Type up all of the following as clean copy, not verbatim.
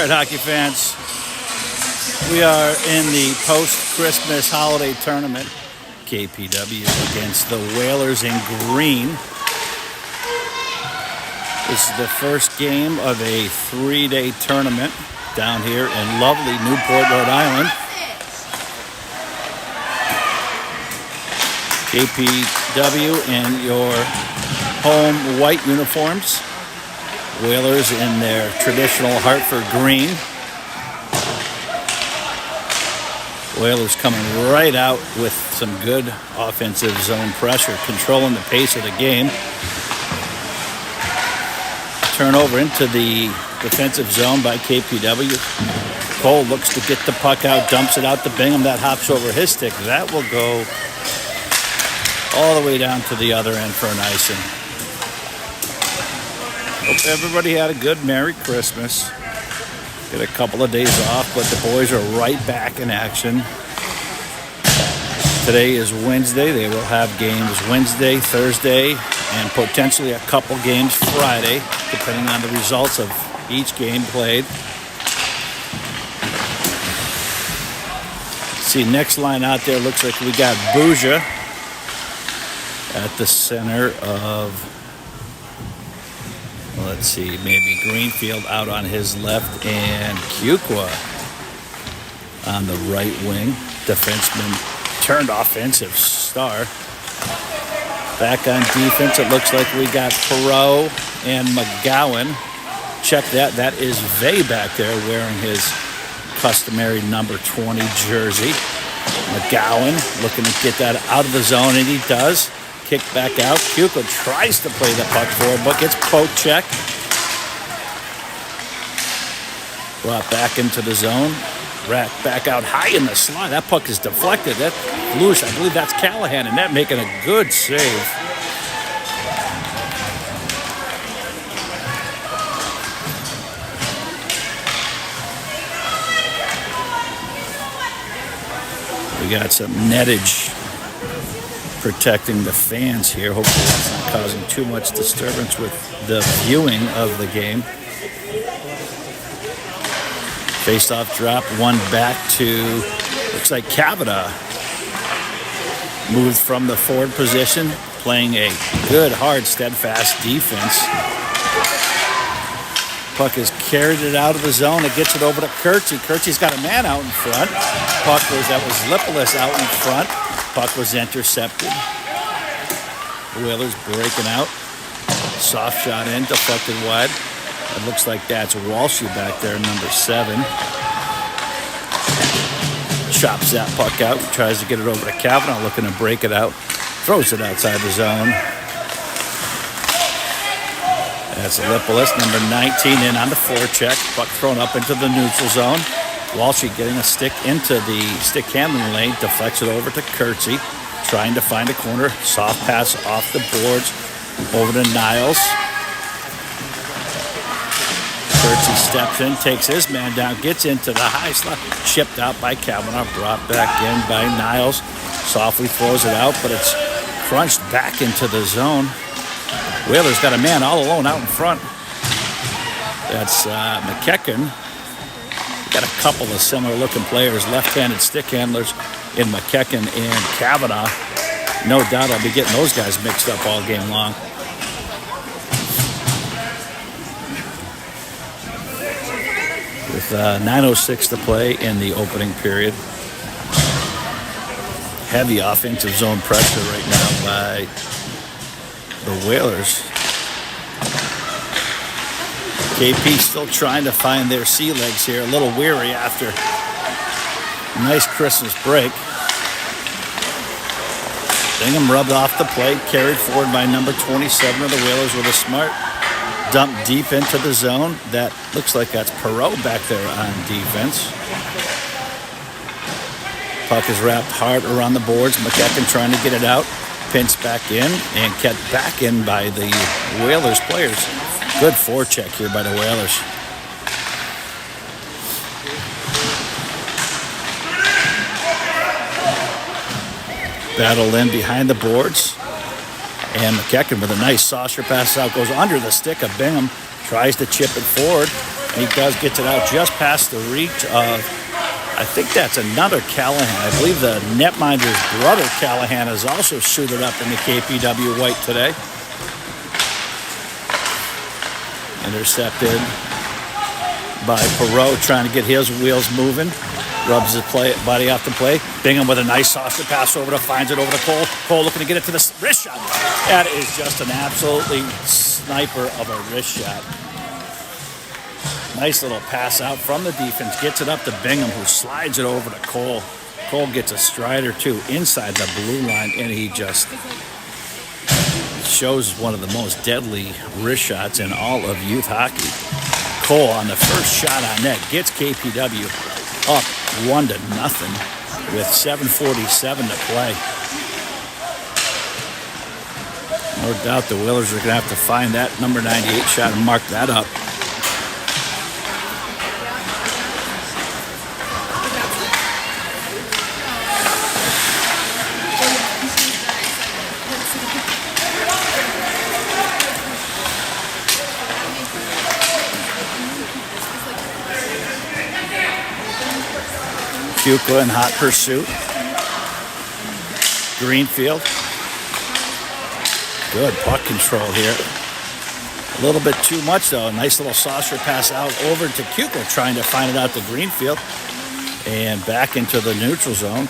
All right, hockey fans, we are in the post-Christmas holiday tournament. KPW against the Whalers in green. This is the first game of a 3-day tournament down here in lovely Newport, Rhode Island. KPW in your home white uniforms. Whalers in their traditional Hartford green. Whalers coming right out with some good offensive zone pressure, controlling the pace of the game. Turnover into the defensive zone by KPW. Cole looks to get the puck out, dumps it out to Bingham. That hops over his stick. That will go all the way down to the other end for an icing. Hope everybody had a good Merry Christmas. Get a couple of days off, but the boys are right back in action. Today is Wednesday. They will have games Wednesday, Thursday, and potentially a couple games Friday, depending on the results of each game played. See, next line out there looks like we got Bouja at the center of, let's see, maybe Greenfield out on his left and Kukwa on the right wing. Defenseman turned offensive star. Back on defense, it looks like we got Perreault and McGowan. Check that. That is Vey back there wearing his customary number 20 jersey. McGowan looking to get that out of the zone, and he does. Kick back out. Kukwa tries to play the puck forward, but gets poke check. Brought back into the zone. Rack back out high in the slot. That puck is deflected. That loose. I believe that's Callahan, and that making a good save. We got some nettage protecting the fans here. Hopefully that's not causing too much disturbance with the viewing of the game. Face-off drop, one back to, looks like Kavanaugh. Moved from the forward position, playing a good, hard, steadfast defense. Puck has carried it out of the zone. It gets it over to Kirchie. Kirchie's got a man out in front. That was Lipolis out in front. Puck was intercepted. Whalers breaking out. Soft shot in, deflected wide. It looks like that's Walshy back there, number 7. Chops that puck out, tries to get it over to Kavanaugh, looking to break it out. Throws it outside the zone. That's Lipolis, number 19, in on the forecheck. Puck thrown up into the neutral zone. Walshy getting a stick into the stick handling lane, deflects it over to Kirchie, trying to find a corner. Soft pass off the boards over to Niles. Kirchie steps in, takes his man down, gets into the high slot, chipped out by Kavanaugh, brought back in by Niles. Softly throws it out, but it's crunched back into the zone. Whalers got a man all alone out in front. That's McEachern. Got a couple of similar-looking players, left-handed stick handlers in McEachern and Kavanaugh. No doubt I'll be getting those guys mixed up all game long. With 9:06 to play in the opening period. Heavy offensive zone pressure right now by the Whalers. KP still trying to find their sea legs here. A little weary after a nice Christmas break. Bingham rubbed off the plate, carried forward by number 27 of the Whalers with a smart dump deep into the zone. That looks like that's Perreault back there on defense. Puck is wrapped hard around the boards. McEachern trying to get it out. Pinched back in and kept back in by the Whalers players. Good forecheck here by the Whalers. Battle in behind the boards. And McEachern with a nice saucer pass out. Goes under the stick of Bingham. tries to chip it forward, and he gets it out just past the reach of, I think that's another Callahan. I believe the netminder's brother Callahan has also suited up in the KPW white today. Intercepted by Perot, trying to get his wheels moving. Rubs his body off the play. Bingham with a nice saucer pass over to, finds it over to Cole. Cole looking to get it to the wrist shot. That is just an absolutely sniper of a wrist shot. Nice little pass out from the defense. Gets it up to Bingham, who slides it over to Cole. Cole gets a stride or two inside the blue line, and he just shows one of the most deadly wrist shots in all of youth hockey. Cole on the first shot on net gets KPW up 1-0 with 7:47 to play. No doubt the Whalers are going to have to find that number 98 shot and mark that up. Fuqua in hot pursuit. Greenfield. Good puck control here. A little bit too much, though. A nice little saucer pass out over to Fuqua, trying to find it out to Greenfield. And back into the neutral zone.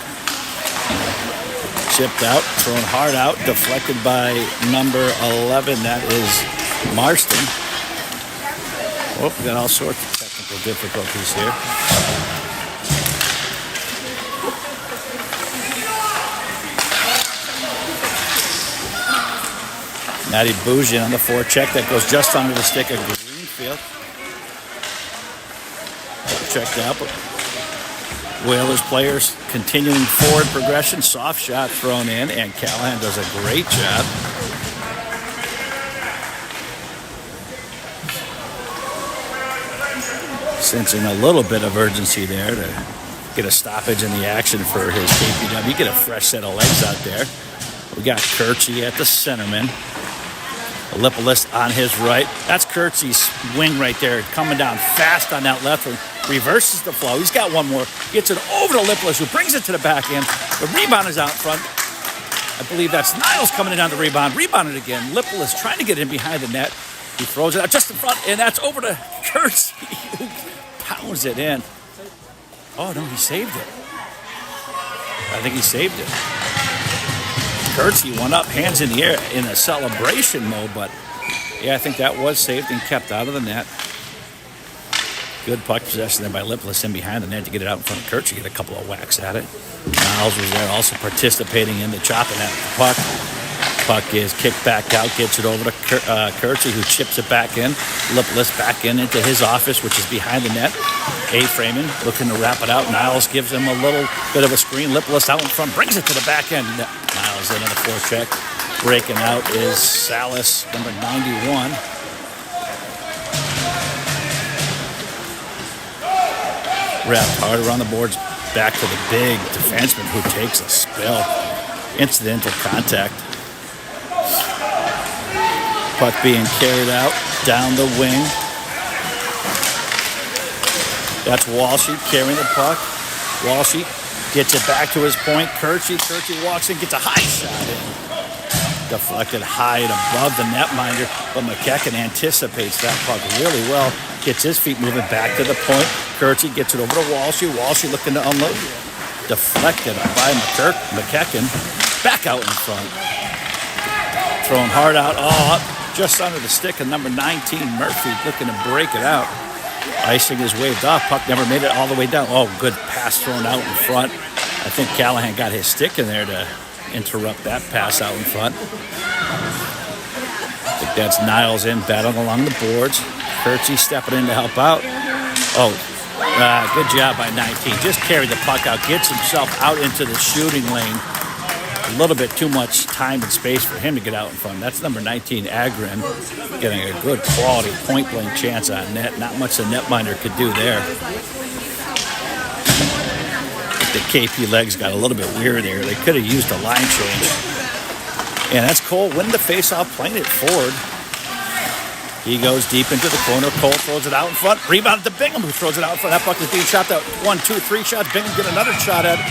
Chipped out, thrown hard out, deflected by number 11. That is Marston. Oh, we got all sorts of technical difficulties here. Matty Bougian on the forecheck. That goes just under the stick of Greenfield. Checked out. Whalers players continuing forward progression. Soft shot thrown in, and Callahan does a great job. Sensing a little bit of urgency there to get a stoppage in the action for his KPW. Get a fresh set of legs out there. We got Kirchie at the centerman. Lipolis on his right. That's Kirchie's wing right there, coming down fast on that left one. Reverses the flow. He's got one more. Gets it over to Lipolis, who brings it to the back end. The rebound is out front. I believe that's Niles coming in on the rebound. Rebounded again. Lipolis trying to get in behind the net. He throws it out just in front, and that's over to Kirchie, who pounds it in. Oh, no, he saved it. I think he saved it. Kirchie went up, hands in the air in a celebration mode, but yeah, I think that was saved and kept out of the net. Good puck possession there by Lipolis in behind the net to get it out in front of Kirchie, get a couple of whacks at it. Niles was there also participating in the chopping at the puck. Puck is kicked back out, gets it over to Kirchie, who chips it back in. Lipolis back into his office, which is behind the net. A-Freeman looking to wrap it out. Niles gives him a little bit of a screen. Lipolis out in front, brings it to the back end. Niles in on the forecheck. Breaking out is Salas, number 91. Wrapped hard around the boards, back to the big defenseman who takes a spill. Incidental contact. Puck being carried out down the wing. That's Walshy carrying the puck. Walshy gets it back to his point. Kirchie walks in, gets a high shot in. Deflected high and above the netminder, but McEachern anticipates that puck really well. Gets his feet moving back to the point. Kirchie gets it over to Walshy. Walshy looking to unload. Deflected by McEachern. Back out in front. Thrown hard out, all up. Just under the stick of number 19, Murphy, looking to break it out. Icing is waved off. Puck never made it all the way down. Oh, good pass thrown out in front. I think Callahan got his stick in there to interrupt that pass out in front. I think that's Niles in, battling along the boards. Kirchie stepping in to help out. Oh, good job by 19. Just carried the puck out, gets himself out into the shooting lane. A little bit too much time and space for him to get out in front. That's number 19, Agrin, getting a good quality point-blank chance on net. Not much the netminder could do there. The KP legs got a little bit weird there. They could have used a line change. And that's Cole winning the face-off, playing it forward. He goes deep into the corner. Cole throws it out in front. Rebound to Bingham, who throws it out in front. That puck is being shot out. 1, 2, 3 shots. Bingham get another shot at it.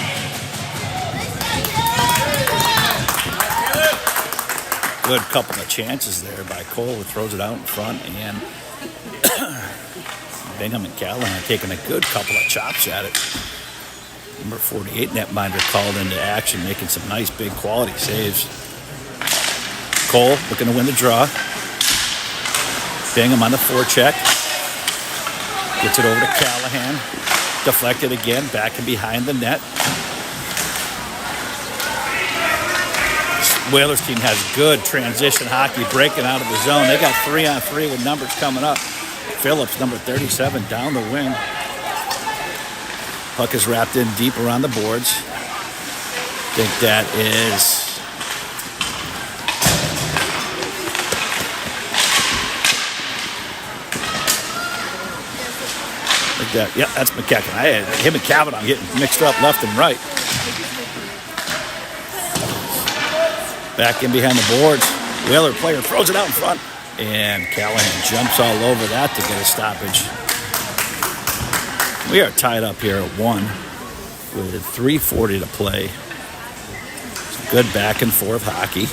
Good couple of chances there by Cole, who throws it out in front. And Bingham and Callahan taking a good couple of chops at it. Number 48 netminder called into action, making some nice big quality saves. Cole looking to win the draw. Bingham on the forecheck. Gets it over to Callahan. Deflected again, back and behind the net. Whalers team has good transition hockey, breaking out of the zone. They got 3-on-3 with numbers coming up. Phillips, number 37, down the wing. Puck is wrapped in deep around the boards. I think that is... Yeah, that's McEachern. Him and Kavanaugh getting mixed up left and right. Back in behind the boards. Whaler player throws it out in front. And Callahan jumps all over that to get a stoppage. We are tied up here at 1 with 3:40 to play. Some good back and forth hockey.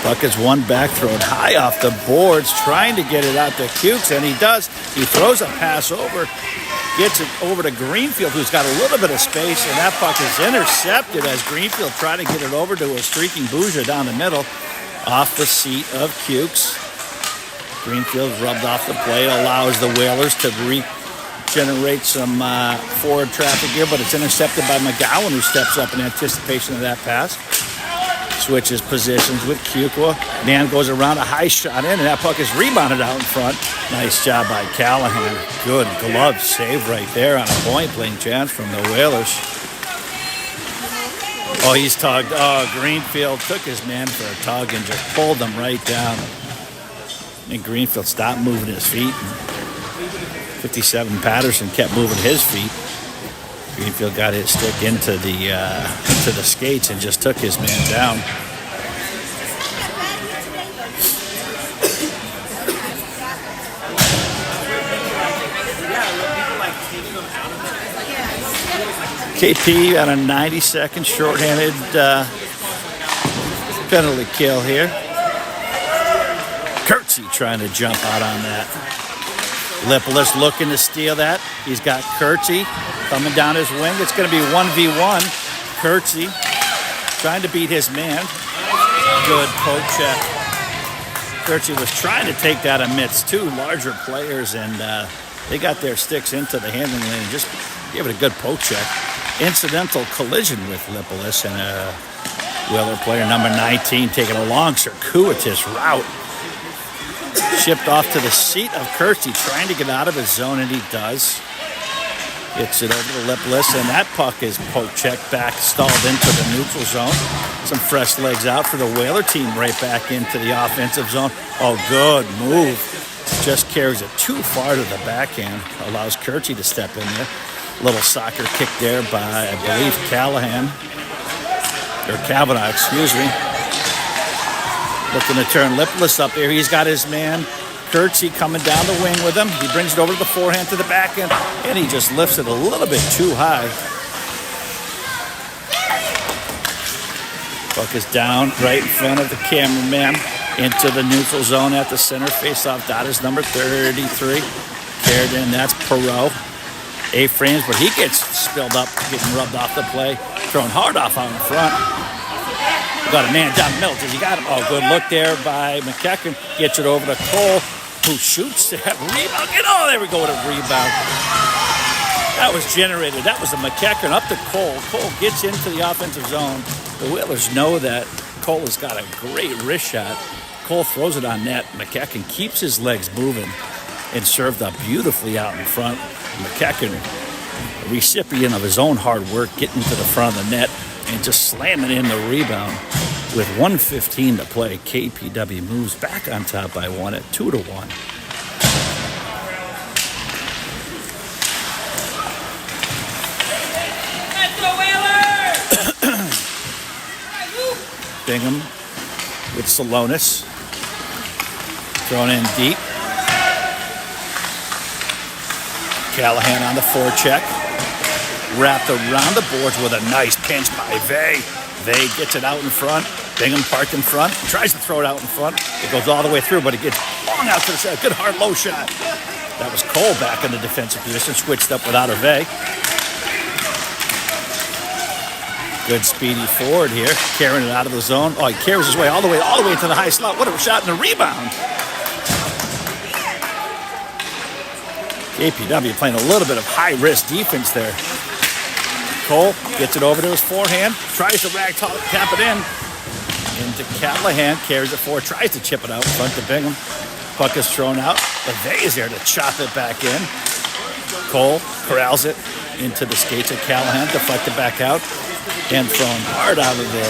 Puck is one back, thrown high off the boards, trying to get it out to Cukes, and he does. He throws a pass over, gets it over to Greenfield, who's got a little bit of space, and that puck is intercepted as Greenfield tried to get it over to a streaking Bouger down the middle, off the seat of Cukes. Greenfield rubbed off the play, allows the Whalers to regenerate some forward traffic here, but it's intercepted by McGowan, who steps up in anticipation of that pass. Switches positions with Kukwa. Man goes around, a high shot in, and that puck is rebounded out in front. Nice job by Callahan. Good glove save right there on a point-blank chance from the Whalers. Oh, he's tugged. Oh, Greenfield took his man for a tug and just pulled him right down. And Greenfield stopped moving his feet. 57 Patterson kept moving his feet. Greenfield got his stick into the skates and just took his man down. KP on a 90-second shorthanded penalty kill here. Kurtzy trying to jump out on that. Lipolis looking to steal that. He's got Kurtzy coming down his wing. It's going to be 1v1. Kurtzy trying to beat his man. Good poke check. Kurtzy was trying to take that amidst two larger players, and they got their sticks into the handling lane and just gave it a good poke check. Incidental collision with Lipolis, and Whaler player number 19 taking a long circuitous route. Shipped off to the seat of Kurtzy, trying to get out of his zone, and he does. Gets it over to Lipolis, and that puck is poke checked back, stalled into the neutral zone. Some fresh legs out for the Whaler team, right back into the offensive zone. Oh, good move. Just carries it too far to the backhand. Allows Kurtzy to step in there. Little soccer kick there by, I believe, Callahan. Or Kavanaugh, excuse me. Looking to turn Lipolis up there. He's got his man, Kurtzy, coming down the wing with him. He brings it over to the forehand to the backhand, and he just lifts it a little bit too high. Puck is down right in front of the cameraman into the neutral zone at the center face-off dot is number 33. Carried in, that's Perreault. A-frames, but he gets spilled up, getting rubbed off the play, thrown hard off out in front. Got a man down the middle. Does he got him? Oh, good look there by McEachern. Gets it over to Cole, who shoots that rebound. Oh, there we go with a rebound. That was generated. That was a McEachern up to Cole. Cole gets into the offensive zone. The Whalers know that Cole has got a great wrist shot. Cole throws it on net. McEachern keeps his legs moving and served up beautifully out in front. McEachern, a recipient of his own hard work, getting to the front of the net and just slamming in the rebound. With 1:15 to play, KPW moves back on top by 1 at 2-1. Bingham with Salonis. Thrown in deep. Callahan on the forecheck. Wrapped around the boards with a nice pinch by Vey. Vey gets it out in front. Bingham parked in front. Tries to throw it out in front. It goes all the way through, but it gets long out to the side. Good hard low shot. That was Cole back in the defensive position. Switched up without a Vey. Good speedy forward here. Carrying it out of the zone. Oh, he carries his way all the way into the high slot. What a shot and a rebound. KPW playing a little bit of high-risk defense there. Cole gets it over to his forehand. Tries to tap it in. Into Callahan. Carries it forward. Tries to chip it out in front to Bingham. Puck is thrown out. But Vey is there to chop it back in. Cole corrals it into the skates of Callahan. Deflected back out. And thrown hard out of the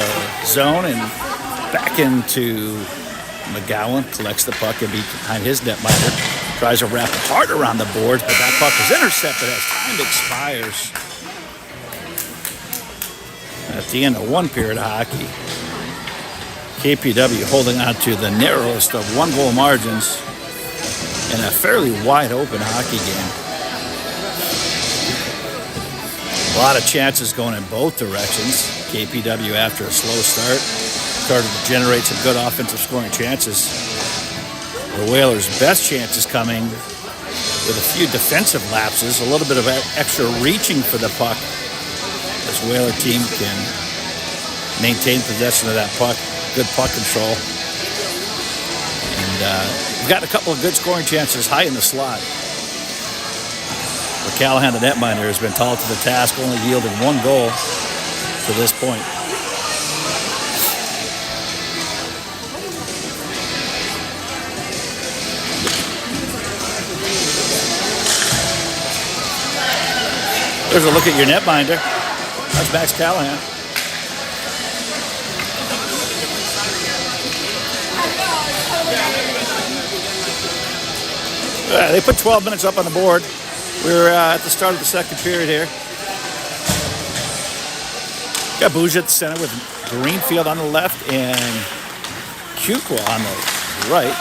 zone and back into McGowan. Collects the puck and behind his netminder. Tries to wrap it hard around the boards, but that puck is intercepted as time expires. At the end of one period of hockey, KPW holding on to the narrowest of one-goal margins in a fairly wide-open hockey game. A lot of chances going in both directions. KPW, after a slow start, started to generate some good offensive scoring chances. The Whalers' best chance is coming with a few defensive lapses, a little bit of extra reaching for the puck. This Whaler team can maintain possession of that puck, good puck control. And we've got a couple of good scoring chances high in the slot. But Callahan, the netminder, has been tall to the task, only yielding one goal to this point. There's a look at your netminder. That's Max Callahan. They put 12 minutes up on the board. We're at the start of the second period here. Got Bouge at the center with Greenfield on the left and Kukwa on the right.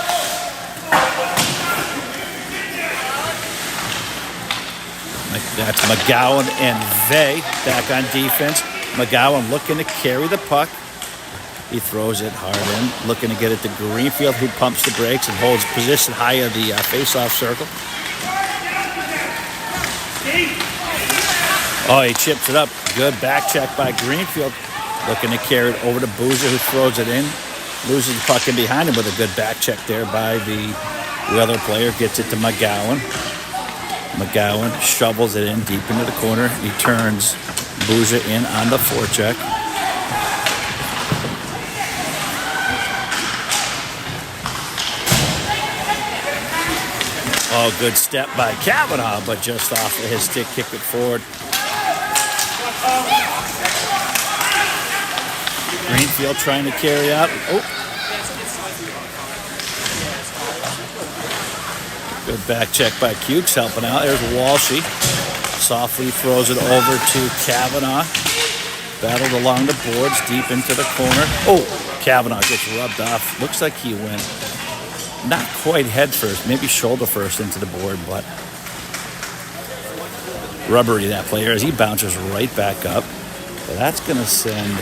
That's McGowan and Vey back on defense. McGowan looking to carry the puck. He throws it hard in, looking to get it to Greenfield, who pumps the brakes and holds position high of the face-off circle. Oh, he chips it up. Good back check by Greenfield. Looking to carry it over to Boozer, who throws it in. Loses the puck in behind him with a good back check there by the other player. Gets it to McGowan. McGowan shovels it in deep into the corner. He turns Boozer in on the forecheck. Oh, good step by Kavanaugh, but just off of his stick, kick it forward. Greenfield trying to carry out. Oh. Good back check by Cukes helping out. There's Walshy. Softly throws it over to Kavanaugh. Battled along the boards, deep into the corner. Oh, Kavanaugh gets rubbed off. Looks like he went not quite head first, maybe shoulder first into the board, but rubbery that player as he bounces right back up. So that's going to send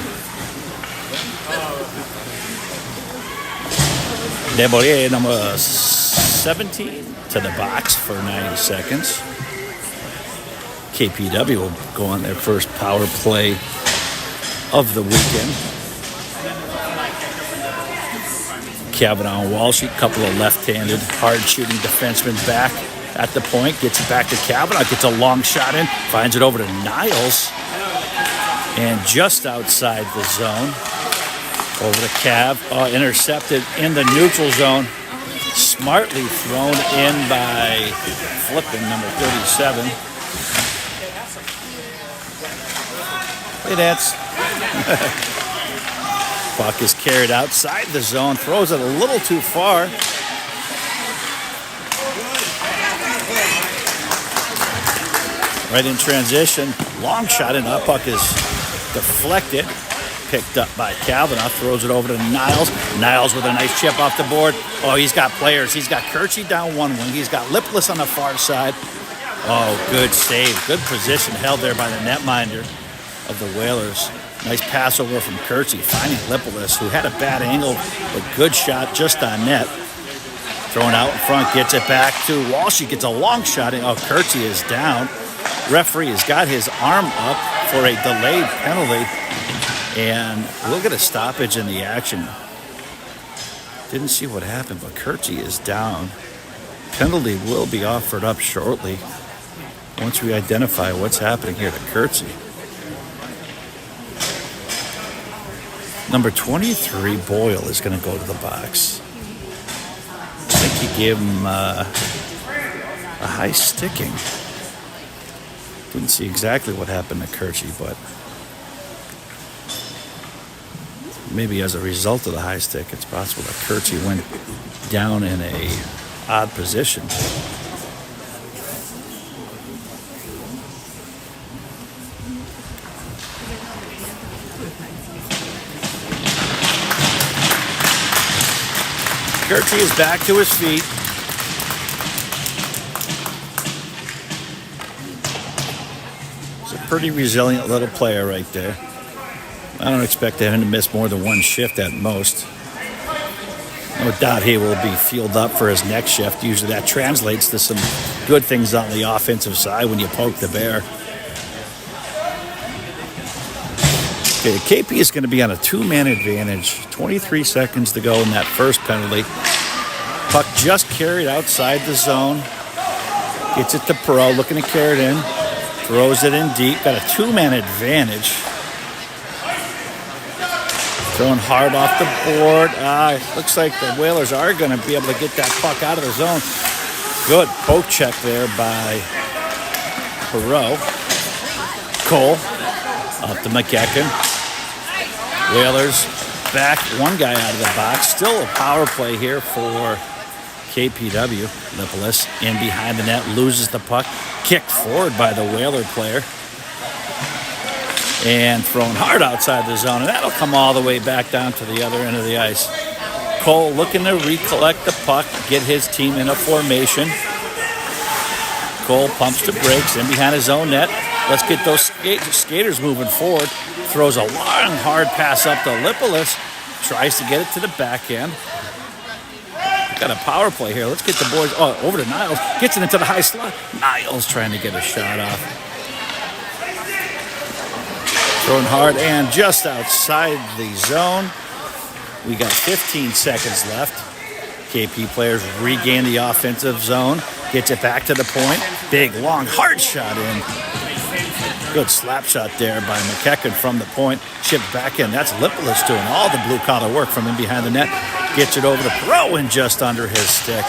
Desbourrier, number 17, to the box for 90 seconds. KPW will go on their first power play of the weekend. Kavanaugh and Walsh, a couple of left-handed, hard-shooting defensemen back at the point. Gets it back to Kavanaugh, gets a long shot in, finds it over to Niles. And just outside the zone, over to Cav, intercepted in the neutral zone. Smartly thrown in by Flippin, number 37. Hey, that's puck is carried outside the zone, throws it a little too far. Right in transition, long shot, and that puck is deflected. picked up by Kavanaugh. Throws it over to Niles. Niles with a nice chip off the board. Oh, he's got players. He's got Kirchie down one wing. He's got Lipless on the far side. Oh, good save. Good position held there by the netminder of the Whalers. Nice pass over from Kirchie, finding Lipless, who had a bad angle, but good shot just on net. Throwing out in front, gets it back to Walsh. He gets a long shot. Oh, Kirchie is down. Referee has got his arm up for a delayed penalty. And we'll get a stoppage in the action. Didn't see what happened, but Kirchie is down. Penalty will be offered up shortly once we identify what's happening here to Kirchie. Number 23, Boyle, is going to go to the box. I think he gave him a high sticking. Didn't see exactly what happened to Kirchie, but maybe as a result of the high stick, it's possible that Kirchie went down in a odd position. Kirchie is back to his feet. He's a pretty resilient little player right there. I don't expect him to miss more than one shift at most. No doubt he will be fueled up for his next shift. Usually that translates to some good things on the offensive side when you poke the bear. Okay, KP is going to be on a two-man advantage. 23 seconds to go in that first penalty. Puck just carried outside the zone. Gets it to Perreault, looking to carry it in. Throws it in deep. Got a two-man advantage. Throwing hard off the board. Looks like the Whalers are going to be able to get that puck out of the zone. Good poke check there by Perreault. Cole up to McEachern. Whalers back one guy out of the box. Still a power play here for KPW. Lipless in behind the net, loses the puck. Kicked forward by the Whaler player. And thrown hard outside the zone. And that'll come all the way back down to the other end of the ice. Cole looking to recollect the puck, get his team in a formation. Cole pumps to brakes in behind his own net. Let's get those skaters moving forward. Throws a long, hard pass up to Lipless. Tries to get it to the back end. Got a power play here. Let's get the boys over to Niles. Gets it into the high slot. Niles trying to get a shot off. Throwing hard and just outside the zone. We got 15 seconds left. KP players regain the offensive zone. Gets it back to the point. Big, long, hard shot in. Good slap shot there by McEachern from the point. Chipped back in. That's Lipless doing all the blue-collar work from in behind the net. Gets it over to Perreault and just under his stick.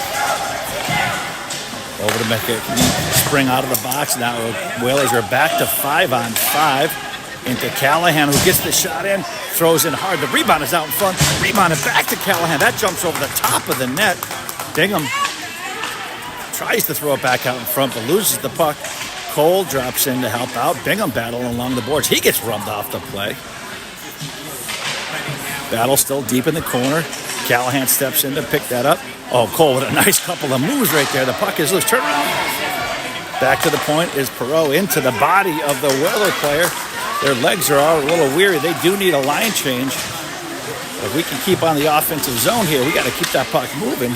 Over to McEachern. Spring out of the box. Now Whalers are back to 5-on-5. Into Callahan, who gets the shot in. Throws in hard. The rebound is out in front. Rebounded back to Callahan. That jumps over the top of the net. Bingham tries to throw it back out in front, but loses the puck. Cole drops in to help out. Bingham battling along the boards. He gets rubbed off the play. Battle still deep in the corner. Callahan steps in to pick that up. Oh, Cole with a nice couple of moves right there. The puck is loose. Turn around. Back to the point is Perreault into the body of the Whaler player. Their legs are all a little weary. They do need a line change. If we can keep on the offensive zone here, we got to keep that puck moving.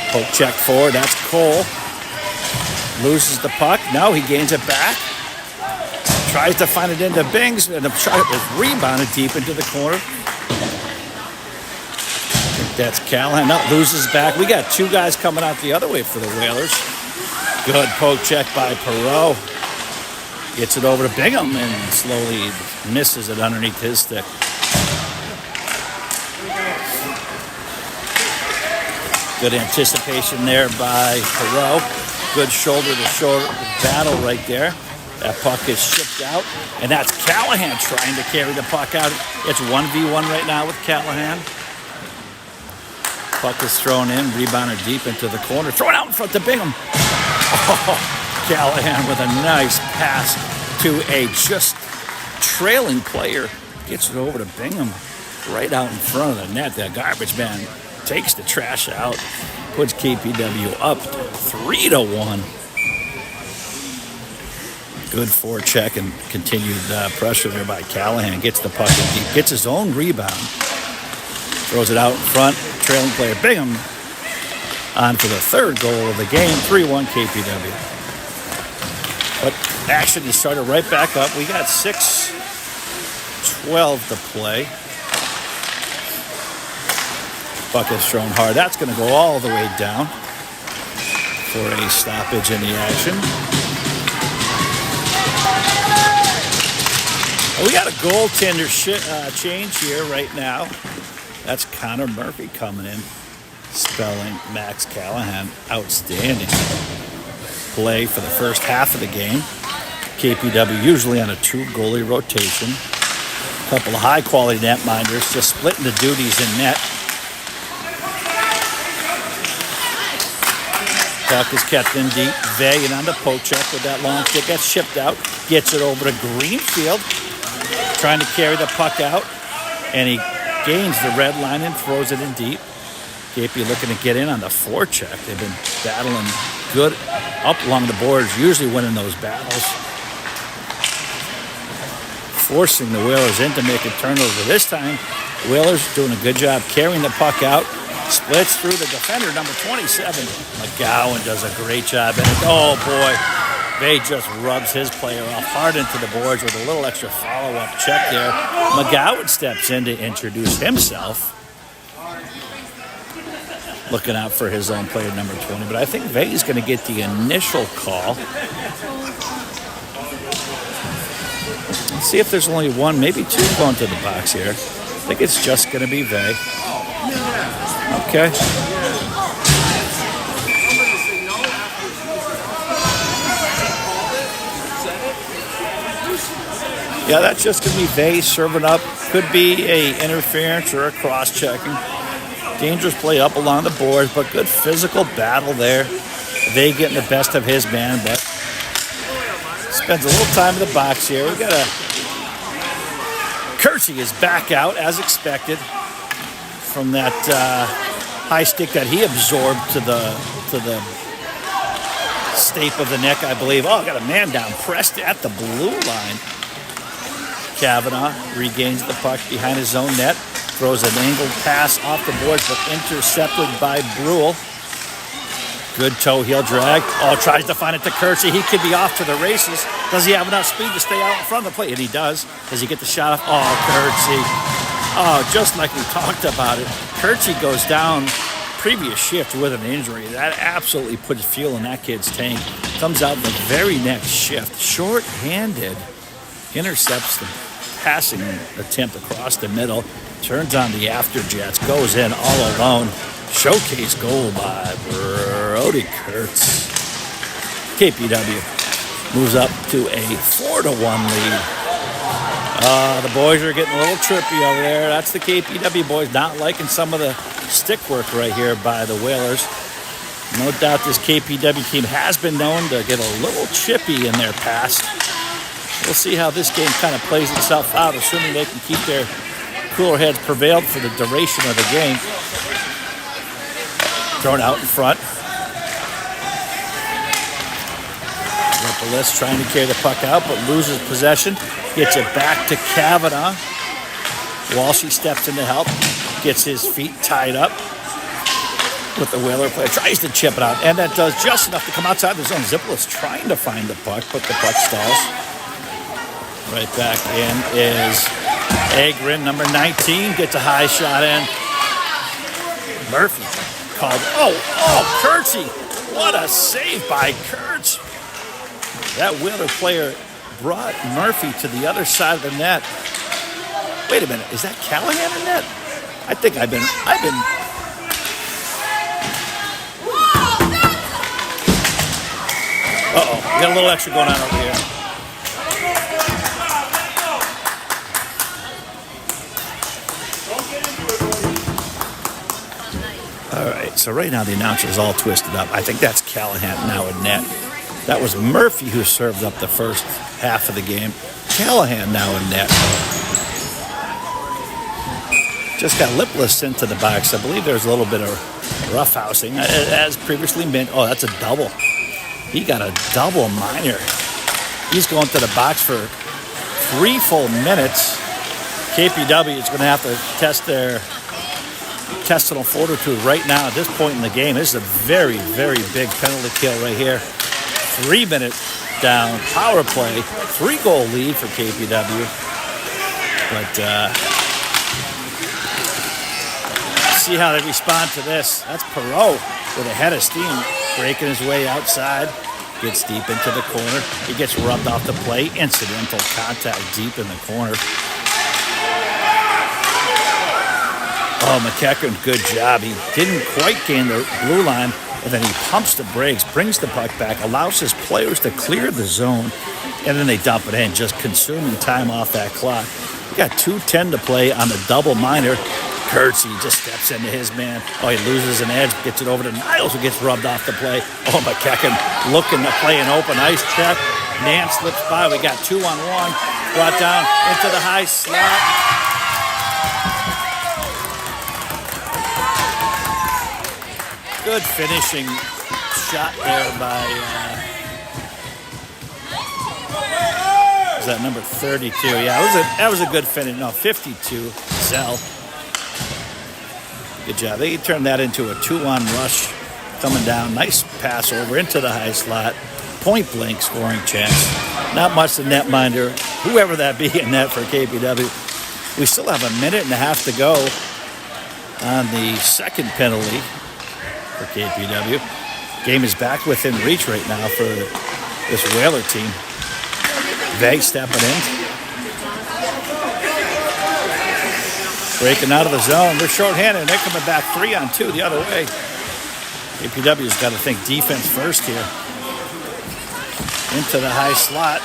Poke check forward. That's Cole. Loses the puck. Now he gains it back. Tries to find it into Bings. And the shot is rebounded deep into the corner. I think that's Callahan. No, loses back. We got two guys coming out the other way for the Whalers. Good poke check by Perreault. Gets it over to Bingham and slowly misses it underneath his stick. Good anticipation there by Perreault. Good shoulder-to-shoulder battle right there. That puck is shipped out. And that's Callahan trying to carry the puck out. It's 1v1 right now with Callahan. Puck is thrown in, rebounded deep into the corner. Thrown out in front to Bingham. Oh, Callahan with a nice pass to a just trailing player Gets it over to Bingham, right out in front of the net. The garbage man takes the trash out, puts KPW up 3-1. Good forecheck and continued pressure there by Callahan. Gets the puck in deep, gets his own rebound, throws it out in front. Trailing player Bingham on for the third goal of the game, 3-1 KPW. But action is started right back up. We got 6:12 to play. Puck is thrown hard. That's going to go all the way down for a stoppage in the action. We got a goaltender change here right now. That's Connor Murphy coming in, spelling Max Callahan. Outstanding play for the first half of the game. KPW usually on a 2-goalie rotation. A couple of high-quality netminders just splitting the duties in net. Puck is kept in deep. Vay and on the poke check with that long stick. Gets shipped out. Gets it over to Greenfield. Trying to carry the puck out. And he gains the red line and throws it in deep. KP looking to get in on the forecheck. They've been battling good up along the boards, usually winning those battles. Forcing the Whalers in to make a turnover. This time, the Whalers doing a good job carrying the puck out. Splits through the defender, number 27. McGowan does a great job. And oh boy, Vay just rubs his player off hard into the boards with a little extra follow-up check there. McGowan steps in to introduce himself. Looking out for his own player, number 20. But I think Vay's going to get the initial call. Let's see if there's only one, maybe two going to the box here. I think it's just going to be Vay. Okay. Yeah, that's just going to be Vay serving up. Could be a interference or a cross-checking. Dangerous play up along the boards, but good physical battle there. Vay getting the best of his man, but spends a little time in the box here. We got a Kersey is back out as expected from that high stick that he absorbed to the stape of the neck, I believe. Oh, got a man down, pressed at the blue line. Kavanaugh regains the puck behind his own net, throws an angled pass off the boards, but intercepted by Brule. Good toe heel drag. Oh, tries to find it to Kersey. He could be off to the races. Does he have enough speed to stay out in front of the plate? And he does. Does he get the shot off? Oh, Kersey. Oh, just like we talked about it. Kersey goes down previous shift with an injury. That absolutely puts fuel in that kid's tank. Comes out the very next shift. Short-handed. Intercepts the passing attempt across the middle. Turns on the afterjets. Goes in all alone. Showcase goal by Brody Kurtz. KPW moves up to a 4-1 lead. The boys are getting a little trippy over there. That's the KPW boys not liking some of the stick work right here by the Whalers. No doubt this KPW team has been known to get a little chippy in their past. We'll see how this game kind of plays itself out, assuming they can keep their cooler heads prevailed for the duration of the game. Thrown out in front. List trying to carry the puck out, but loses possession. Gets it back to Kavanaugh. Walshy steps in to help. Gets his feet tied up with the Whaler player. Tries to chip it out, and that does just enough to come outside the zone. Zippel trying to find the puck, but the puck stalls. Right back in is Agrin, number 19. Gets a high shot in. Murphy called. Oh, Kersey. What a save by Kurtz. That Whaler player brought Murphy to the other side of the net. Wait a minute, is that Callahan in net? I think I've been. Uh-oh, we got a little extra going on over here. All right, so right now the announcer is all twisted up. I think that's Callahan now in net. That was Murphy who served up the first half of the game. Callahan now in net. just got lipless into the box. I believe there's a little bit of roughhousing. As previously been, oh, that's a double. He got a double minor. He's going to the box for 3 full minutes. KPW is going to have to test their intestinal fortitude right now at this point in the game. This is a very, very big penalty kill right here. 3-minute down, power play, 3-goal lead for KPW. But see how they respond to this. That's Perot with a head of steam, breaking his way outside. Gets deep into the corner. He gets rubbed off the play. Incidental contact deep in the corner. Oh, McEachern, good job. He didn't quite gain the blue line, and then he pumps the brakes, brings the puck back, allows his players to clear the zone, and then they dump it in, just consuming time off that clock. We got 2:10 to play on the double minor. Kurtz, he just steps into his man. Oh, he loses an edge, gets it over to Niles, who gets rubbed off the play. Oh, McEachern looking to play an open ice check. Nan slips by. We got 2-on-1. Brought down into the high slot. Good finishing shot there by, is that number 32? Yeah, that was a good finish. No, 52, Zell. Good job. They turned that into a 2-on rush coming down. Nice pass over into the high slot. Point blank scoring chance. Not much to netminder, whoever that be in net for KPW. We still have 1.5 minutes to go on the second penalty for KPW. Game is back within reach right now for this Whaler team. Vay stepping in. Breaking out of the zone. They're shorthanded, and they're coming back 3-on-2 the other way. KPW's got to think defense first here. Into the high slot.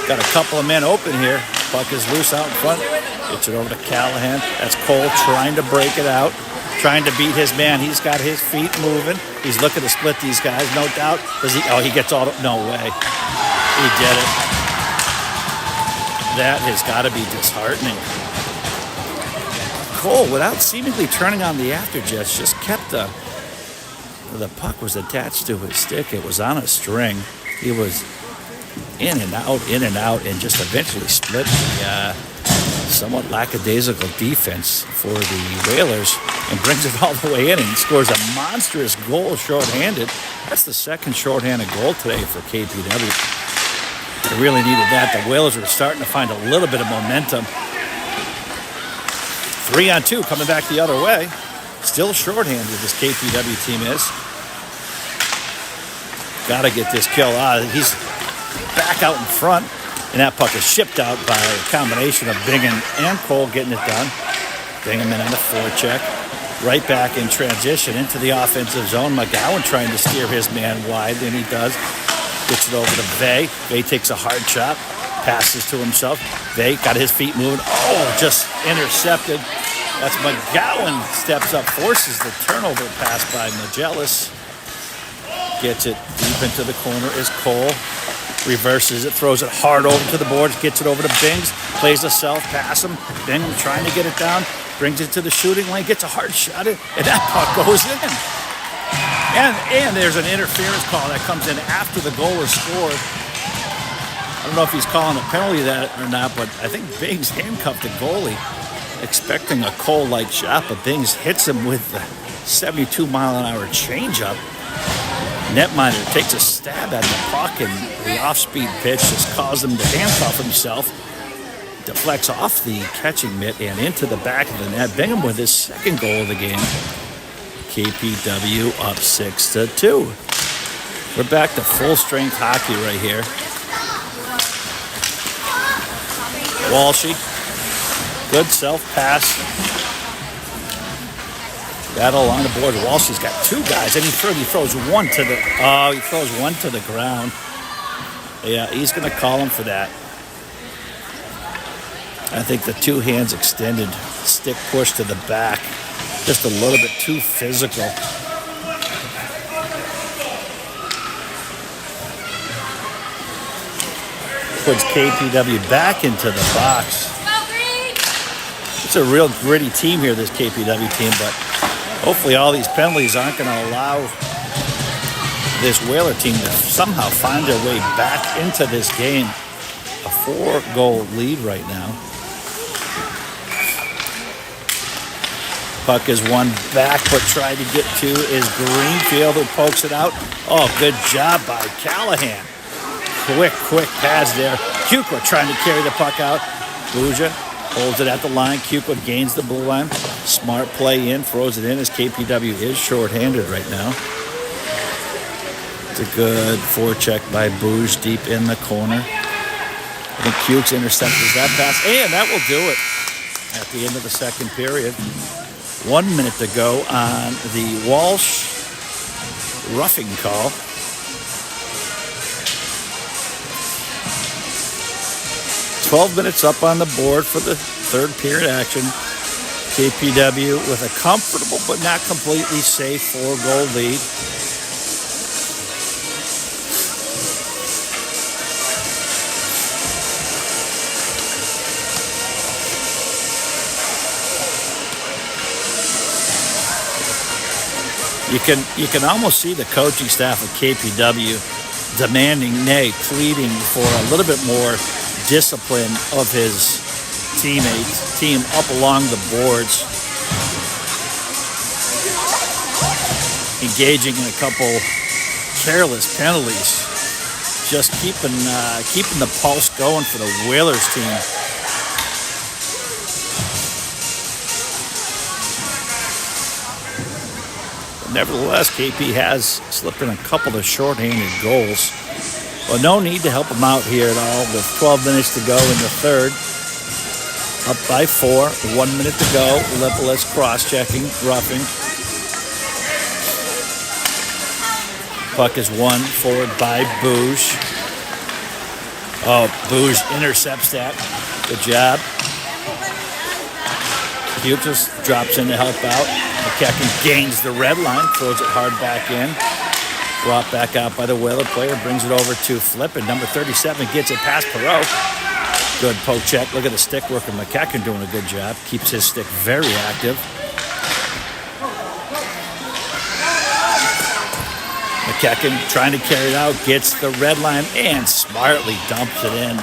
Got a couple of men open here. Puck is loose out in front. Gets it over to Callahan. That's Cole trying to break it out. Trying to beat his man. He's got his feet moving. He's looking to split these guys, no doubt. Does he? Oh, he gets all. No way. He did it. That has got to be disheartening. Cole, without seemingly turning on the afterjets, just kept the puck was attached to his stick. It was on a string. He was in and out, and just eventually split the somewhat lackadaisical defense for the Whalers and brings it all the way in and scores a monstrous goal shorthanded. That's the second shorthanded goal today for KPW. They really needed that. The Whalers were starting to find a little bit of momentum. 3-on-2 coming back the other way. Still shorthanded, this KPW team is. Got to get this kill. He's back out in front, and that puck is shipped out by a combination of Bingham and Cole getting it done. Bingham in on the forecheck. Right back in transition into the offensive zone. McGowan trying to steer his man wide, and he does. Gets it over to Vay. Vay takes a hard shot. Passes to himself. Vay got his feet moving. Oh, just intercepted. That's McGowan steps up, forces the turnover pass by Magellis. Gets it deep into the corner is Cole. Reverses it, throws it hard over to the boards, gets it over to Bings, plays a self, pass him. Bingham trying to get it down, brings it to the shooting lane, gets a hard shot, and that puck goes in. And there's an interference call that comes in after the goal is scored. I don't know if he's calling a penalty that or not, but I think Bings handcuffed the goalie, expecting a Cole-like shot, but Bings hits him with the 72-mile-an-hour changeup. Netminder takes a stab at the puck, and the off-speed pitch just caused him to handcuff himself. Deflects off the catching mitt and into the back of the net. Bingham with his second goal of the game. KPW up 6-2. We're back to full-strength hockey right here. Walshy, good self-pass. Battle along the board. Walshy's got two guys, and he throws one to the ground. Yeah, he's going to call him for that. I think the two hands extended, stick push to the back, just a little bit too physical. Puts KPW back into the box. It's a real gritty team here, this KPW team, but hopefully all these penalties aren't going to allow this Whaler team to somehow find their way back into this game. A 4-goal lead right now. Puck is won back, but tried to get to is Greenfield, who pokes it out. Oh, good job by Callahan. Quick pass there. Kukla trying to carry the puck out. Buja holds it at the line. Kukla gains the blue line. Smart play in, throws it in as KPW is shorthanded right now. It's a good forecheck by Bouge deep in the corner. I think Cukes intercepts that pass, and that will do it at the end of the second period. 1 minute to go on the Walsh roughing call. "12 minutes up on the board for the third period action. KPW with a comfortable but not completely safe 4-goal lead. You can almost see the coaching staff of KPW demanding, nay, pleading for a little bit more discipline of his team up along the boards, engaging in a couple careless penalties, just keeping the pulse going for the Whalers team. Nevertheless, KP has slipped in a couple of shorthanded goals. Well, no need to help him out here at all with 12 minutes to go in the third. Up by 4, 1 minute to go. Lipolis cross-checking, roughing. Puck is won forward by Bouge. Oh, Bouge intercepts that. Good job. Hughes drops in to help out. McKechnie gains the red line, throws it hard back in. Brought back out by the Whaler player, brings it over to Flip, and number 37 gets it past Perot. Good poke check. Look at the stick work of McKechnie doing a good job. Keeps his stick very active. McKechnie trying to carry it out, gets the red line, and smartly dumps it in.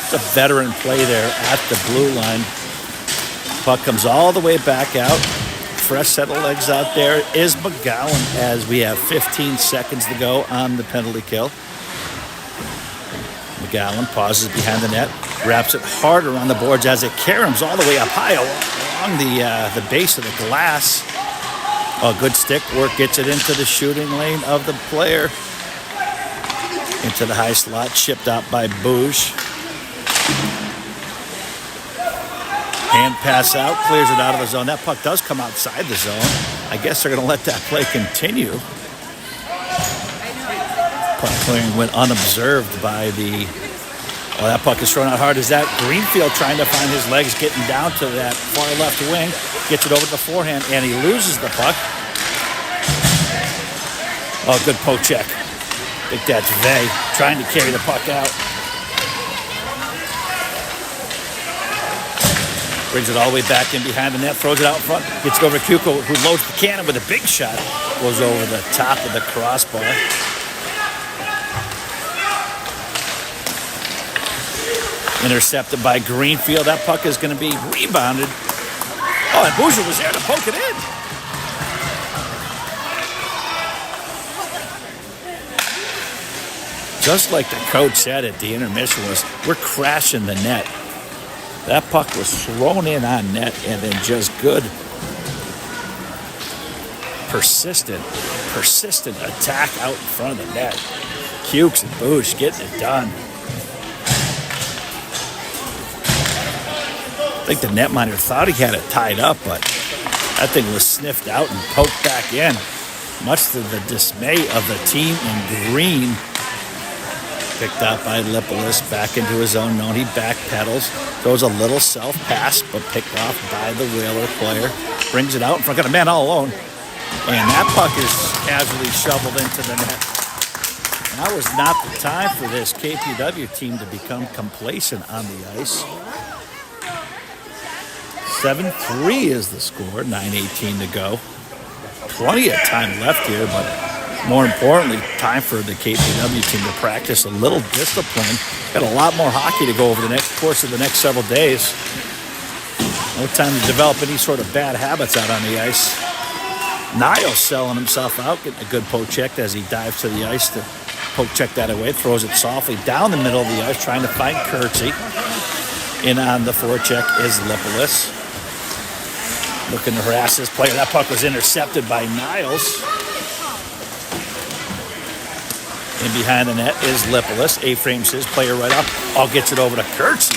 It's a veteran play there at the blue line. Puck comes all the way back out. Fresh set of legs out there is McGowan as we have 15 seconds to go on the penalty kill. McGowan pauses behind the net, wraps it harder on the boards as it caroms all the way up high along the base of the glass. Oh, good stick work, gets it into the shooting lane of the player. Into the high slot, shipped out by Bouge. Hand pass out, clears it out of the zone. That puck does come outside the zone. I guess they're going to let that play continue. Puck clearing went unobserved by the... Oh, that puck is thrown out hard. Is that Greenfield trying to find his legs, getting down to that far left wing. Gets it over to the forehand, and he loses the puck. Oh, good poke check. I think that's Vey trying to carry the puck out. Brings it all the way back in behind the net, throws it out in front, gets it over to Kuko, who loads the cannon with a big shot, goes over the top of the crossbar. Intercepted by Greenfield. That puck is going to be rebounded. Oh, and Bouger was there to poke it in. Just like the coach said at the intermission was, we're crashing the net. That puck was thrown in on net and then just good, persistent attack out in front of the net. Cukes and Bouge getting it done. I think the netminder thought he had it tied up, but that thing was sniffed out and poked back in, much to the dismay of the team in green. Picked out by Lipolis, back into his own zone. He backpedals, throws a little self-pass, but picked off by the Whaler player. Brings it out in front, got a man all alone. And that puck is casually shoveled into the net. Now is not the time for this KPW team to become complacent on the ice. 7-3 is the score, 9:18 to go. Plenty of time left here, but more importantly, time for the KPW team to practice a little discipline. Got a lot more hockey to go over the course of the next several days. No time to develop any sort of bad habits out on the ice. Niles selling himself out, getting a good poke check as he dives to the ice to poke check that away, throws it softly down the middle of the ice, trying to find Kurtzy. In on the forecheck is Lipolis. Looking to harass his player. That puck was intercepted by Niles. And behind the net is Lipolis. A-frames his player right up. All gets it over to Kurtzy.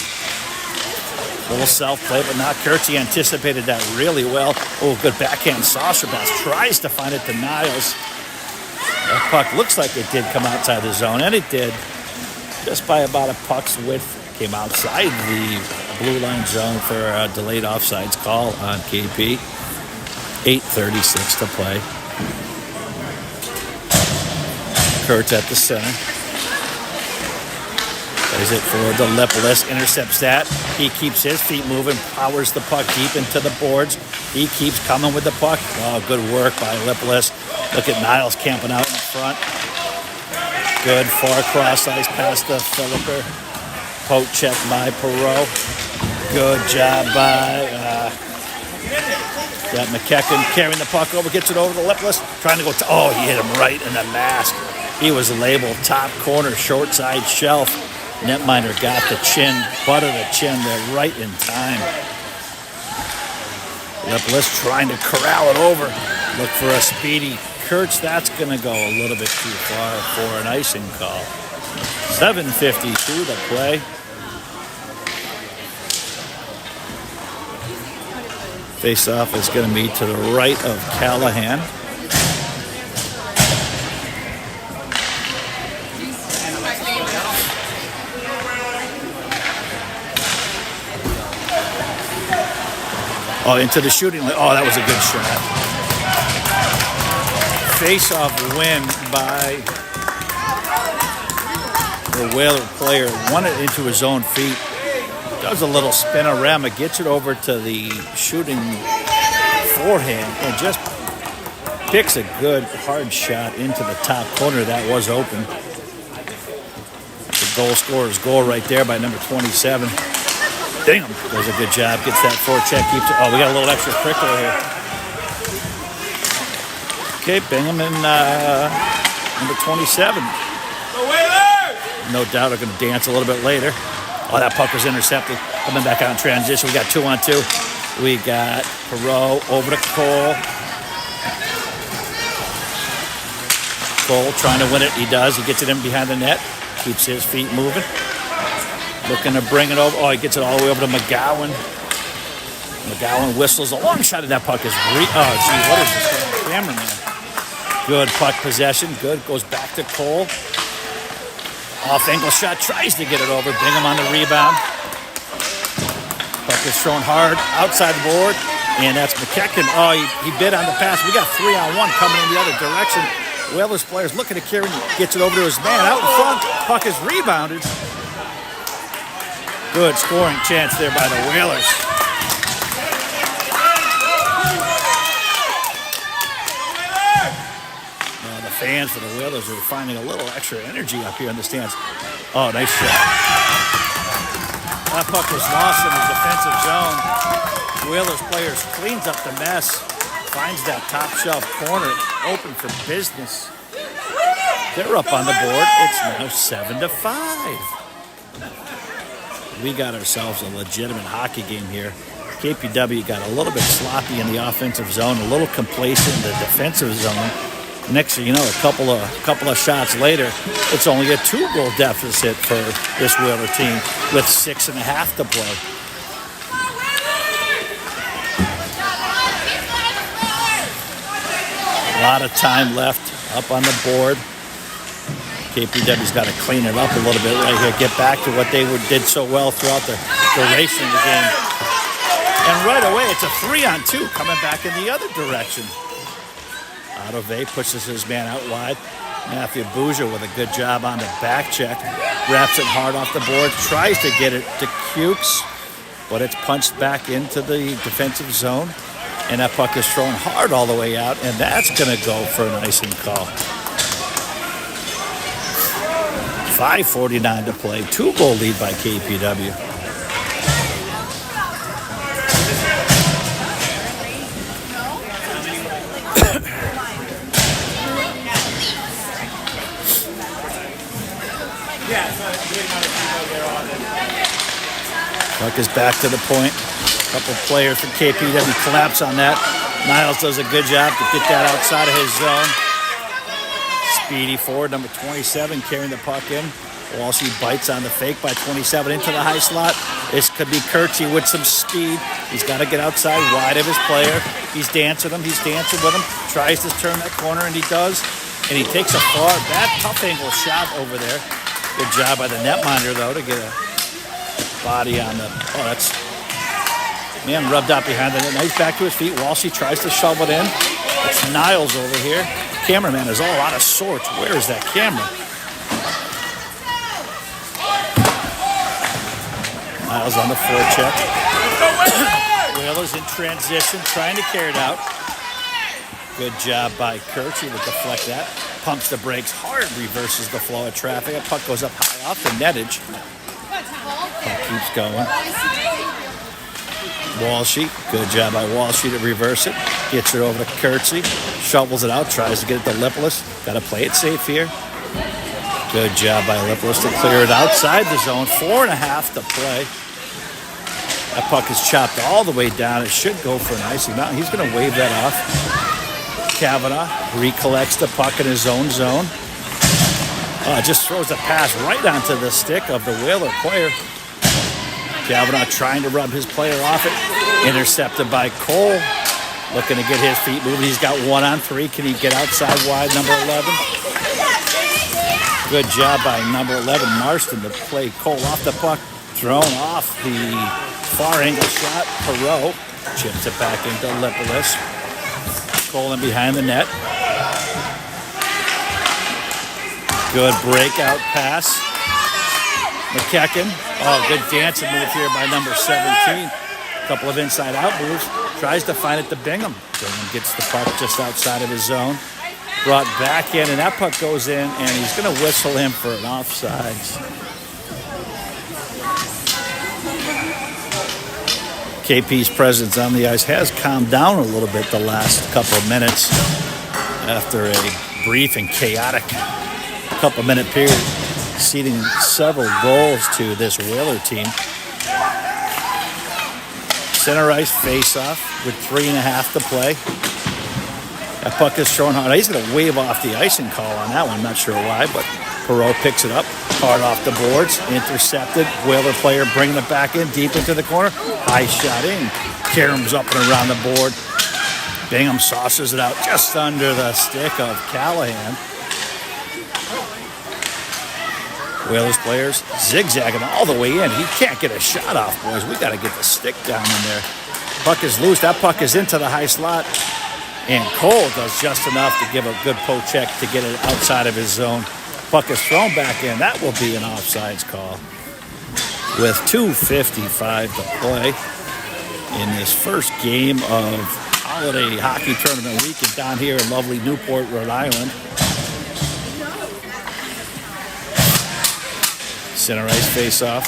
Little self-play, but not Kurtzy anticipated that really well. Oh, good backhand saucer pass. Tries to find it to Niles. That puck looks like it did come outside the zone, and it did. Just by about a puck's width. Came outside the blue line zone for a delayed offsides call on KP. 8:36 to play. Kurtz at the center. Plays it for the Lipolis. Intercepts that. He keeps his feet moving. Powers the puck deep into the boards. He keeps coming with the puck. Oh, good work by Lipolis. Look at Niles camping out in front. Good far cross ice past the Philipper. Poke check by Perreault. Good job by McEachern carrying the puck over, gets it over to Lipolis, trying to go. Oh, he hit him right in the mask. He was labeled top corner, short side shelf. Netminder got the chin, butt of the chin there right in time. Lipolis trying to corral it over. Look for a speedy Kurtz. That's going to go a little bit too far for an icing call. 7:52 to play. Face-off is going to be to the right of Callahan. Oh, into the shooting lane. Oh, that was a good shot. Face-off win by the Whaler player. Won it into his own feet. Does a little spinorama, gets it over to the shooting forehand, and just picks a good hard shot into the top corner. That was open. The goal scorer's goal right there by number 27. Bingham does a good job, gets that forecheck, keeps it. Oh, we got a little extra prickler here. Okay, Bingham and number 27. No doubt are going to dance a little bit later. Oh, that puck was intercepted. Coming back out in transition. We got 2-on-2. We got Perreault over to Cole. Cole trying to win it. He does. He gets it in behind the net. Keeps his feet moving. Looking to bring it over. Oh, he gets it all the way over to McGowan. McGowan whistles. A long shot of that puck is oh, gee, what is this cameraman? Good puck possession. Good. Goes back to Cole. Off angle shot, tries to get it over. Bingham on the rebound. Puck is thrown hard outside the board, and that's McEachern. Oh, he bid on the pass. We got 3-on-1 coming in the other direction. Whalers players looking to carry, gets it over to his man out in front. Puck is rebounded. Good scoring chance there by the Whalers. Fans for the Whalers are finding a little extra energy up here in the stands. Oh, nice shot. That puck was lost in the defensive zone. Whalers players cleans up the mess, finds that top shelf corner open for business. They're up on the board. It's now 7-5. We got ourselves a legitimate hockey game here. KPW got a little bit sloppy in the offensive zone, a little complacent in the defensive zone. Next thing you know, a couple of shots later, it's only a 2-goal deficit for this Whaler team with 6.5 to play. A lot of time left up on the board. KPW's got to clean it up a little bit right here, get back to what they did so well throughout the duration of the game. And right away, it's a 3-on-2 coming back in the other direction. Adove pushes his man out wide. Matthew Bouger with a good job on the back check. Wraps it hard off the board. Tries to get it to Cukes. but it's punched back into the defensive zone, and that puck is thrown hard all the way out, and that's going to go for an icing call. 5:49 to play. 2-goal lead by KPW. Puck is back to the point. A couple players from KPW collapse on that. Niles does a good job to get that outside of his zone. Speedy forward, number 27, carrying the puck in. Walshy bites on the fake by 27 into the high slot. This could be Kirchy with some speed. He's got to get outside wide of his player. He's dancing him. He's dancing with him. Tries to turn that corner, and he does. And he takes a far, that tough angle shot over there. Good job by the netminder, though, to get a body on the, that's, man, rubbed out behind the net. Now he's back to his feet. Walshy tries to shove it in. It's Niles over here. Cameraman is all out of sorts. Where is that camera? Niles on the forecheck. Whalers in transition, trying to carry it out. Good job by Kirchy to deflect that. Pumps the brakes hard, reverses the flow of traffic. A puck goes up high off the nettage. Puck keeps going. Walshy, good job by Walshy to reverse it. Gets it over to Kirchy. Shovels it out, tries to get it to Lipolis. Got to play it safe here. Good job by Lipolis to clear it outside the zone. 4.5 to play. That puck is chopped all the way down. It should go for an icing. Now he's going to wave that off. Kavanaugh recollects the puck in his own zone. Just throws a pass right onto the stick of the Whaler player. Kavanaugh trying to rub his player off it. Intercepted by Cole. Looking to get his feet moving. He's got 1-on-3. Can he get outside wide, number 11? Good job by number 11, Marston, to play Cole off the puck. Thrown off the far angle shot. Perreault chips it back into Lipolis. Cole in behind the net. Good breakout pass. McKechnie. Oh, good dancing move here by number 17. A couple of inside-out moves. Tries to find it to Bingham. Bingham gets the puck just outside of his zone. Brought back in, and that puck goes in, and he's going to whistle him for an offsides. KP's presence on the ice has calmed down a little bit the last couple of minutes after a brief and chaotic couple-minute period, ceding several goals to this Whaler team. Center ice face-off with 3.5 to play. That puck is thrown hard. He's going to wave off the icing call on that one. Not sure why, but Perreault picks it up. Hard off the boards. Intercepted. Whaler player bringing it back in deep into the corner. High shot in. Karam's up and around the board. Bingham saucers it out just under the stick of Callahan. Whalers players zigzagging all the way in. He can't get a shot off, boys. We got to get the stick down in there. Puck is loose. That puck is into the high slot. And Cole does just enough to give a good poke check to get it outside of his zone. Puck is thrown back in. That will be an offsides call. With 2:55 to play in this first game of holiday hockey tournament weekend down here in lovely Newport, Rhode Island. Center ice face-off.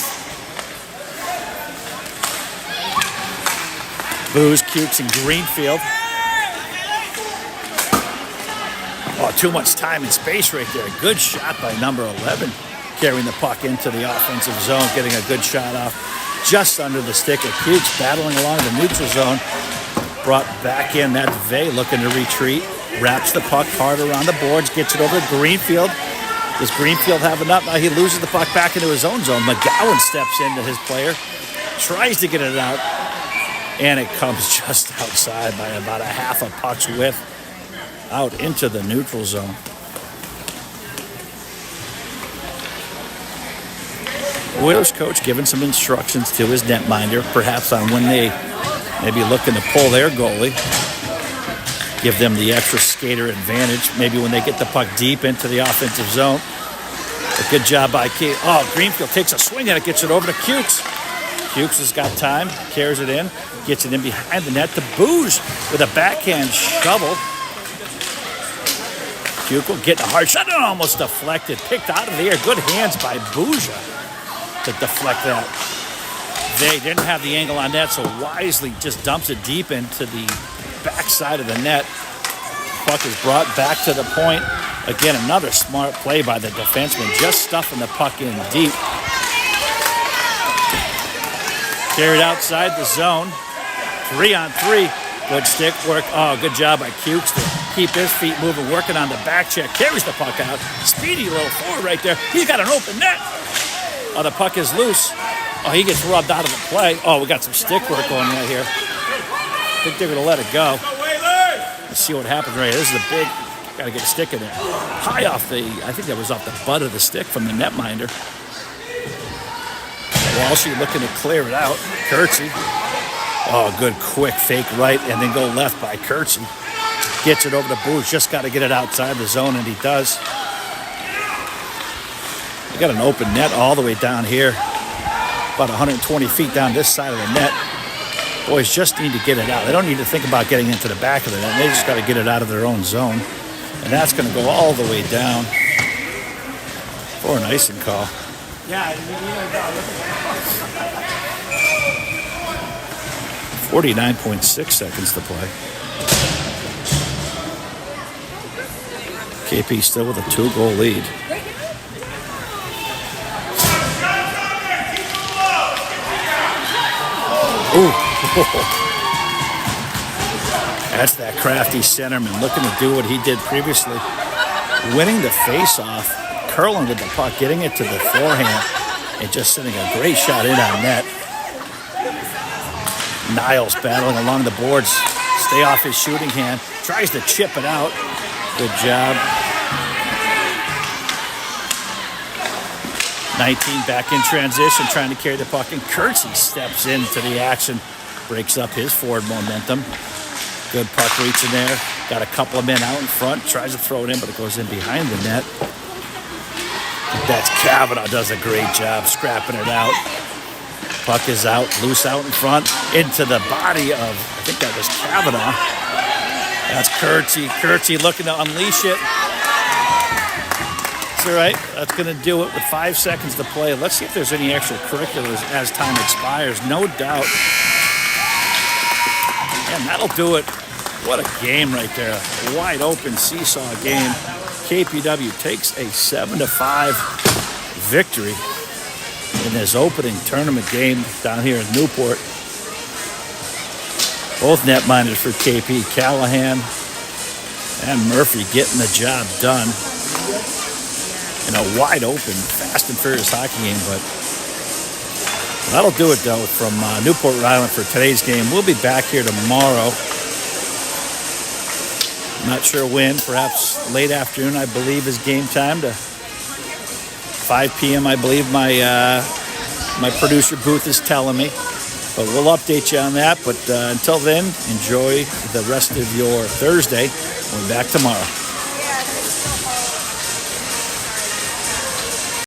Booze, Cukes, and Greenfield. Oh, too much time and space right there. Good shot by number 11. Carrying the puck into the offensive zone, getting a good shot off just under the stick of Cukes, battling along the neutral zone. Brought back in. That's Vey looking to retreat. Wraps the puck hard around the boards, gets it over to Greenfield. Does Greenfield have enough? Now he loses the puck back into his own zone. McGowan steps into his player, tries to get it out, and it comes just outside by about a half a puck's width out into the neutral zone. Whalers coach giving some instructions to his netminder, perhaps on when they may be looking to pull their goalie. Give them the extra skater advantage, maybe when they get the puck deep into the offensive zone. A good job by Key. Oh, Greenfield takes a swing at it, gets it over to Cukes. Cukes has got time, carries it in, gets it in behind the net to Booge with a backhand shovel. Kukwa getting a hard shot and almost deflected. Picked out of the air. Good hands by Bouja to deflect that. They didn't have the angle on that, so wisely just dumps it deep into the backside of the net. Puck is brought back to the point. Again, another smart play by the defenseman, just stuffing the puck in deep. Carried outside the zone. 3-on-3. Good stick work. Oh, good job by Cukes to keep his feet moving, working on the back check. Carries the puck out. Speedy little forward right there. He's got an open net. Oh, the puck is loose. Oh, he gets rubbed out of the play. Oh, we got some stick work going right here. I think they're going to let it go. Let's see what happens right here. This is a big, got to get a stick in there. High off the, I think that was off the butt of the stick from the netminder. Walshy looking to clear it out. Kurtzy. Oh, good quick fake right and then go left by Kurtzy. Gets it over to Booge. Just got to get it outside the zone, and he does. We got an open net all the way down here. About 120 feet down this side of the net. Boys just need to get it out. They don't need to think about getting into the back of the net. They just got to get it out of their own zone. And that's going to go all the way down for an icing call. Yeah. 49.6 seconds to play. KP still with a 2-goal lead. Ooh. That's that crafty centerman looking to do what he did previously. Winning the face-off, curling with the puck, getting it to the forehand, and just sending a great shot in on net. Niles battling along the boards. Stay off his shooting hand. Tries to chip it out. Good job. 19 back in transition, trying to carry the puck, and Kurtzy steps into the action, breaks up his forward momentum. Good puck reach in there. Got a couple of men out in front, tries to throw it in, but it goes in behind the net. That's Kavanaugh, does a great job scrapping it out. Puck is out, loose out in front, into the body of, I think that was Kavanaugh. That's Kurtzy. Kurtzy looking to unleash it. That's all right. That's going to do it with 5 seconds to play. Let's see if there's any extracurriculars as time expires. No doubt. And that'll do it. What a game right there. A wide open seesaw game. KPW takes a 7-5 victory in this opening tournament game down here in Newport. Both netminders for KP, Callahan and Murphy, getting the job done in a wide open, fast and furious hockey game. But that'll do it, though, from Newport, Rhode Island for today's game. We'll be back here tomorrow. Not sure when, perhaps late afternoon, I believe, is game time to 5 p.m., I believe my producer booth is telling me. But we'll update you on that. But until then, enjoy the rest of your Thursday. We'll be back tomorrow.